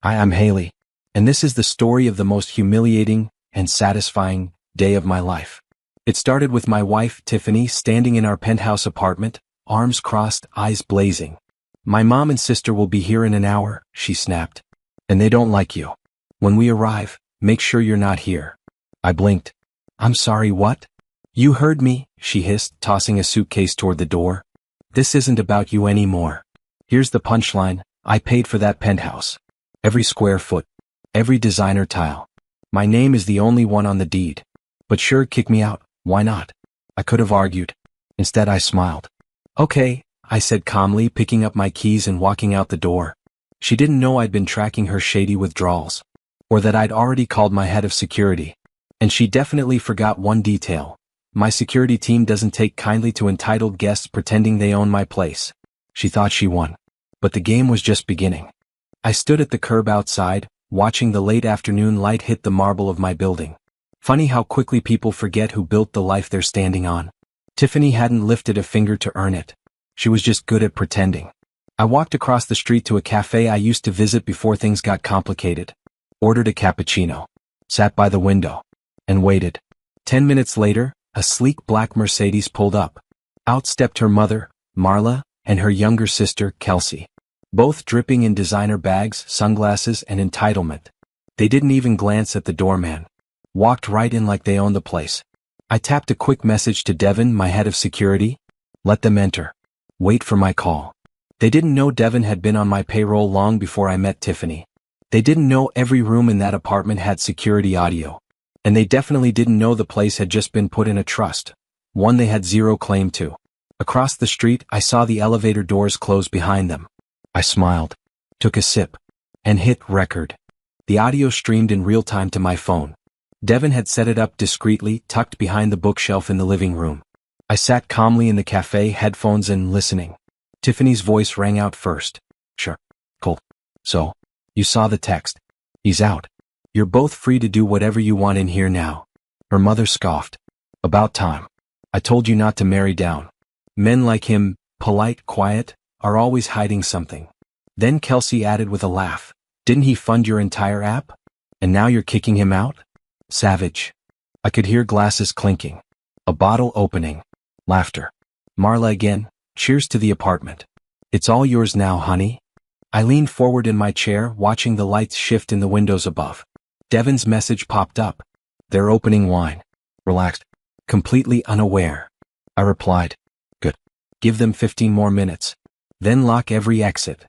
Hi, I'm Haley, and this is the story of the most humiliating and satisfying day of my life. It started with my wife, Tiffany, standing in our penthouse apartment, arms crossed, eyes blazing. "My mom and sister will be here in an hour," she snapped. "And they don't like you. When we arrive, make sure you're not here." I blinked. "I'm sorry, what?" "You heard me," she hissed, tossing a suitcase toward the door. "This isn't about you anymore. Here's the punchline: I paid for that penthouse. Every square foot. Every designer tile. My name is the only one on the deed. But sure, kick me out, why not?" I could have argued. Instead I smiled. "Okay," I said calmly, picking up my keys and walking out the door. She didn't know I'd been tracking her shady withdrawals. Or that I'd already called my head of security. And she definitely forgot one detail. My security team doesn't take kindly to entitled guests pretending they own my place. She thought she won. But the game was just beginning. I stood at the curb outside, watching the late afternoon light hit the marble of my building. Funny how quickly people forget who built the life they're standing on. Tiffany hadn't lifted a finger to earn it. She was just good at pretending. I walked across the street to a cafe I used to visit before things got complicated. Ordered a cappuccino. Sat by the window. And waited. 10 minutes later, a sleek black Mercedes pulled up. Out stepped her mother, Marla, and her younger sister, Kelsey. Both dripping in designer bags, sunglasses, and entitlement. They didn't even glance at the doorman. Walked right in like they owned the place. I tapped a quick message to Devin, my head of security. Let them enter. Wait for my call. They didn't know Devin had been on my payroll long before I met Tiffany. They didn't know every room in that apartment had security audio. And they definitely didn't know the place had just been put in a trust. One they had zero claim to. Across the street, I saw the elevator doors close behind them. I smiled. Took a sip. And hit record. The audio streamed in real time to my phone. Devin had set it up discreetly, tucked behind the bookshelf in the living room. I sat calmly in the cafe, headphones in, listening. Tiffany's voice rang out first. "Sure. Cool. So, you saw the text. He's out. You're both free to do whatever you want in here now." Her mother scoffed. "About time. I told you not to marry down. Men like him, polite, quiet, are always hiding something." Then Kelsey added with a laugh. "Didn't he fund your entire app? And now you're kicking him out? Savage." I could hear glasses clinking. A bottle opening. Laughter. Marla again. "Cheers to the apartment. It's all yours now, honey." I leaned forward in my chair, watching the lights shift in the windows above. Devin's message popped up. "They're opening wine." Relaxed. Completely unaware. I replied. "Good. Give them 15 more minutes. Then lock every exit."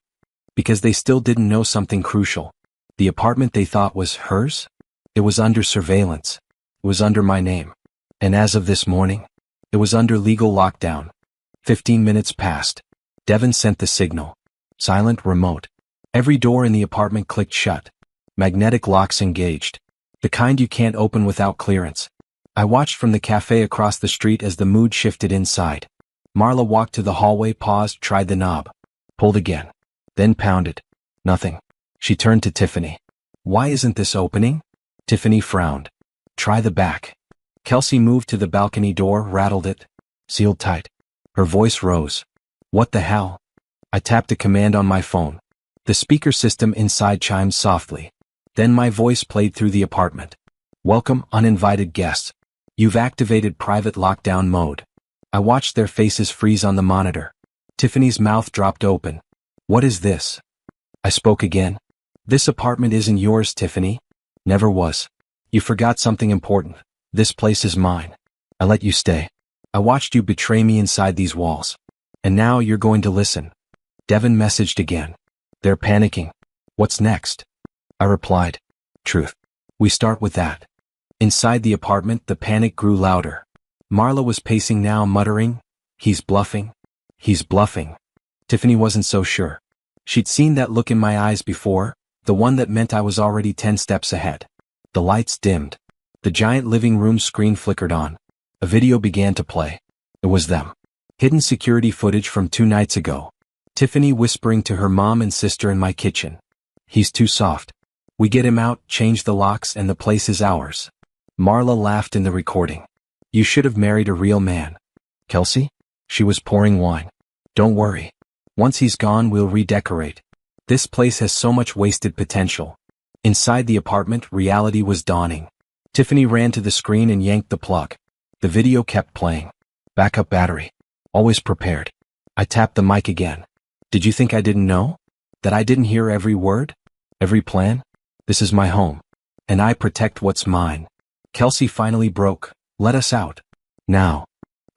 Because they still didn't know something crucial. The apartment they thought was hers? It was under surveillance. It was under my name. And as of this morning, it was under legal lockdown. 15 minutes passed. Devin sent the signal. Silent, remote. Every door in the apartment clicked shut. Magnetic locks engaged. The kind you can't open without clearance. I watched from the cafe across the street as the mood shifted inside. Marla walked to the hallway, paused, tried the knob. Pulled again. Then pounded. Nothing. She turned to Tiffany. "Why isn't this opening?" Tiffany frowned. "Try the back." Kelsey moved to the balcony door, rattled it. Sealed tight. Her voice rose. "What the hell?" I tapped a command on my phone. The speaker system inside chimed softly. Then my voice played through the apartment. "Welcome, uninvited guests. You've activated private lockdown mode." I watched their faces freeze on the monitor. Tiffany's mouth dropped open. "What is this?" I spoke again. "This apartment isn't yours, Tiffany. Never was. You forgot something important. This place is mine. I let you stay. I watched you betray me inside these walls. And now you're going to listen." Devin messaged again. "They're panicking. What's next?" I replied. "Truth. We start with that." Inside the apartment, the panic grew louder. Marla was pacing now, muttering, "He's bluffing. He's bluffing." Tiffany wasn't so sure. She'd seen that look in my eyes before, the one that meant I was already 10 steps ahead. The lights dimmed. The giant living room screen flickered on. A video began to play. It was them. Hidden security footage from 2 nights ago. Tiffany whispering to her mom and sister in my kitchen. "He's too soft. We get him out, change the locks, and the place is ours." Marla laughed in the recording. "You should have married a real man." "Kelsey?" She was pouring wine. "Don't worry. Once he's gone, we'll redecorate. This place has so much wasted potential. Inside the apartment, reality was dawning. Tiffany ran to the screen and yanked the plug. The video kept playing. Backup battery. Always prepared. I tapped the mic again. Did you think I didn't know? That I didn't hear every word? Every plan? This is my home. And I protect what's mine. Kelsey finally broke. Let us out. Now.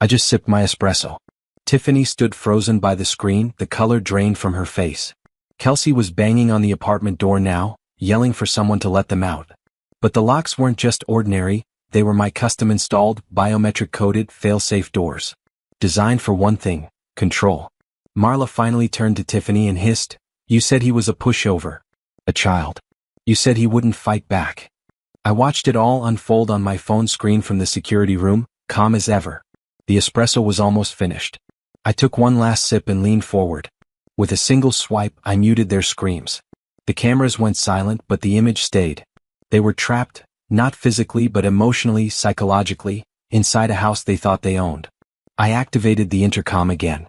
I just sipped my espresso. Tiffany stood frozen by the screen, the color drained from her face. Kelsey was banging on the apartment door now, yelling for someone to let them out. But the locks weren't just ordinary, they were my custom-installed, biometric-coded, fail-safe doors. Designed for one thing, control. Marla finally turned to Tiffany and hissed, "You said he was a pushover. A child. You said he wouldn't fight back." I watched it all unfold on my phone screen from the security room, calm as ever. The espresso was almost finished. I took one last sip and leaned forward. With a single swipe, I muted their screams. The cameras went silent, but the image stayed. They were trapped, not physically but emotionally, psychologically, inside a house they thought they owned. I activated the intercom again.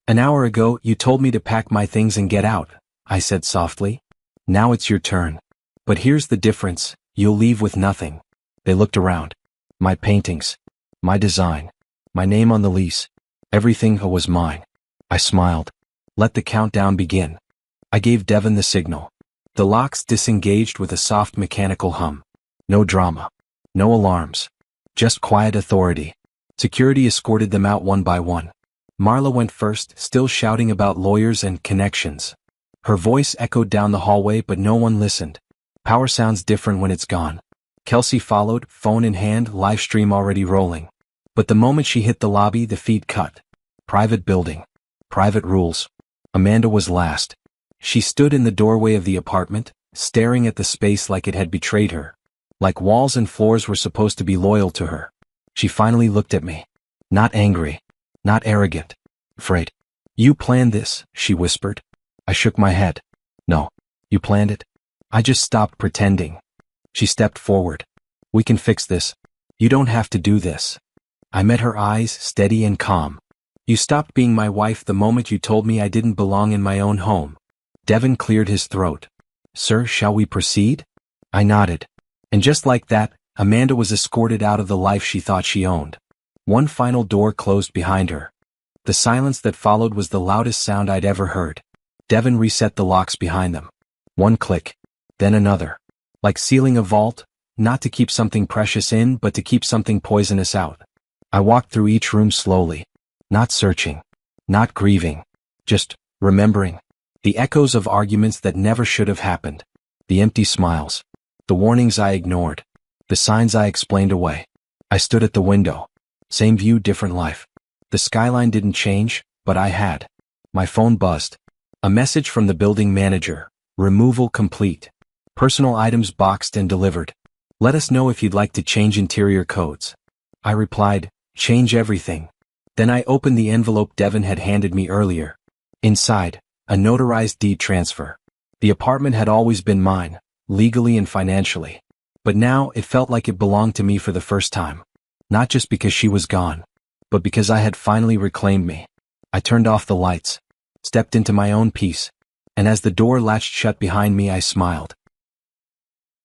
"An hour ago, you told me to pack my things and get out," I said softly. "Now it's your turn. But here's the difference, you'll leave with nothing." They looked around. My paintings. My design. My name on the lease. Everything was mine. I smiled. Let the countdown begin. I gave Devin the signal. The locks disengaged with a soft mechanical hum. No drama. No alarms. Just quiet authority. Security escorted them out one by one. Marla went first, still shouting about lawyers and connections. Her voice echoed down the hallway, but no one listened. Power sounds different when it's gone. Kelsey followed, phone in hand, live stream already rolling. But the moment she hit the lobby, the feed cut. Private building. Private rules. Amanda was last. She stood in the doorway of the apartment, staring at the space like it had betrayed her. Like walls and floors were supposed to be loyal to her. She finally looked at me. Not angry. Not arrogant. Afraid. "You planned this," she whispered. I shook my head. "No. You planned it? I just stopped pretending." She stepped forward. "We can fix this. You don't have to do this." I met her eyes, steady and calm. "You stopped being my wife the moment you told me I didn't belong in my own home." Devin cleared his throat. "Sir, shall we proceed?" I nodded. And just like that, Amanda was escorted out of the life she thought she owned. One final door closed behind her. The silence that followed was the loudest sound I'd ever heard. Devin reset the locks behind them. One click. Then another. Like sealing a vault, not to keep something precious in, but to keep something poisonous out. I walked through each room slowly. Not searching. Not grieving. Just remembering. The echoes of arguments that never should have happened. The empty smiles. The warnings I ignored. The signs I explained away. I stood at the window. Same view, different life. The skyline didn't change, but I had. My phone buzzed. A message from the building manager. Removal complete. Personal items boxed and delivered. Let us know if you'd like to change interior codes. I replied, change everything. Then I opened the envelope Devin had handed me earlier. Inside, a notarized deed transfer. The apartment had always been mine, legally and financially. But now it felt like it belonged to me for the first time. Not just because she was gone, but because I had finally reclaimed me. I turned off the lights, stepped into my own peace, and as the door latched shut behind me I smiled.